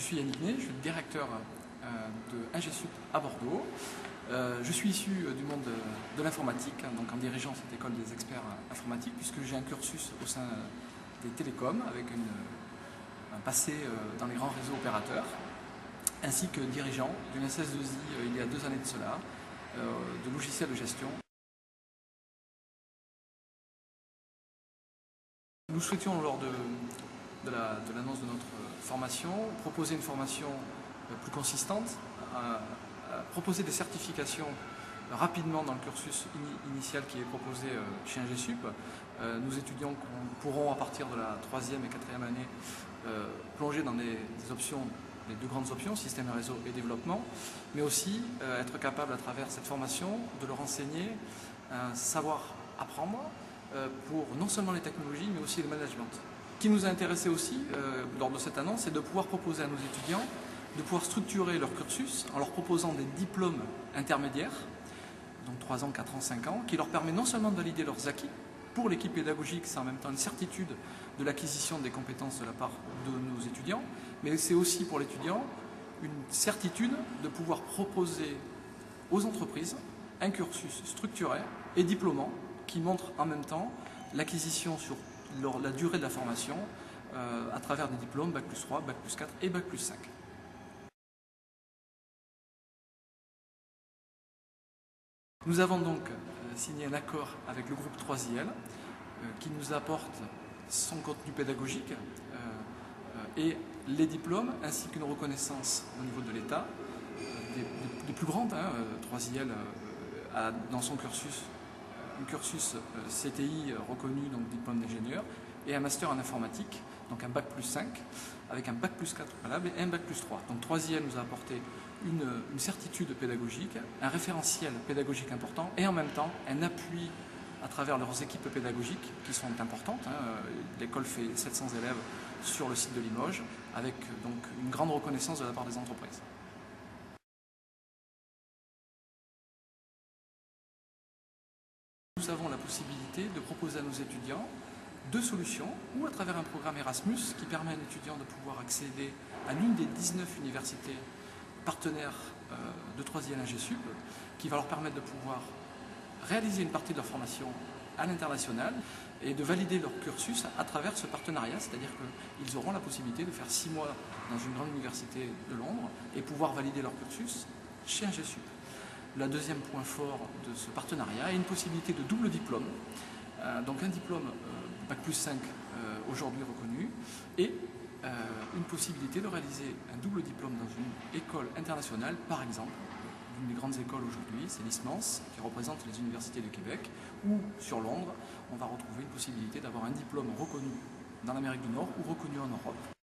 suis Yannick Ney, je suis le directeur de IngeSup à Bordeaux. Je suis issu du monde de l'informatique, donc en dirigeant cette école des experts informatiques, puisque j'ai un cursus au sein des télécoms avec un passé dans les grands réseaux opérateurs, ainsi que dirigeant d'une SS2I il y a 2 années de cela, de logiciels de gestion. Nous souhaitions, lors de l'annonce de notre formation, proposer une formation plus consistante, proposer des certifications rapidement dans le cursus initial qui est proposé chez IngeSup. Nos étudiants pourront, à partir de la 3e et 4e année, plonger dans les options, les 2 grandes options, système et réseau et développement, mais aussi être capable, à travers cette formation, de leur enseigner un savoir-apprendre pour non seulement les technologies, mais aussi le management. Ce qui nous a intéressé aussi, lors de cette annonce, c'est de pouvoir proposer à nos étudiants de pouvoir structurer leur cursus en leur proposant des diplômes intermédiaires, donc 3 ans, 4 ans, 5 ans, qui leur permet non seulement de valider leurs acquis, pour l'équipe pédagogique, c'est en même temps une certitude de l'acquisition des compétences de la part de nos étudiants, mais c'est aussi pour l'étudiant une certitude de pouvoir proposer aux entreprises un cursus structuré et diplômant qui montre en même temps l'acquisition sur la durée de la formation à travers des diplômes Bac+3, Bac+4 et Bac+5. Nous avons donc signé un accord avec le groupe 3IL qui nous apporte son contenu pédagogique et les diplômes ainsi qu'une reconnaissance au niveau de l'État des plus grandes. 3IL a dans son cursus un cursus CTI reconnu, donc diplôme d'ingénieur, et un master en informatique, donc un Bac+5 avec un Bac+4 préalable et un Bac+3. Donc 3IL nous a apporté une certitude pédagogique, un référentiel pédagogique important et en même temps un appui à travers leurs équipes pédagogiques qui sont importantes. L'école fait 700 élèves sur le site de Limoges avec donc une grande reconnaissance de la part des entreprises. Nous avons la possibilité de proposer à nos étudiants 2 solutions, ou à travers un programme Erasmus qui permet à un étudiant de pouvoir accéder à l'une des 19 universités partenaires de 3IL IngeSup, qui va leur permettre de pouvoir réaliser une partie de leur formation à l'international et de valider leur cursus à travers ce partenariat, c'est-à-dire qu'ils auront la possibilité de faire 6 mois dans une grande université de Londres et pouvoir valider leur cursus chez IngeSup. Le deuxième point fort de ce partenariat est une possibilité de double diplôme, donc un diplôme Bac+5 aujourd'hui reconnu et une possibilité de réaliser un double diplôme dans une école internationale, par exemple. L'une des grandes écoles aujourd'hui, c'est l'ISMANS, qui représente les universités de Québec, ou sur Londres, on va retrouver une possibilité d'avoir un diplôme reconnu dans l'Amérique du Nord ou reconnu en Europe.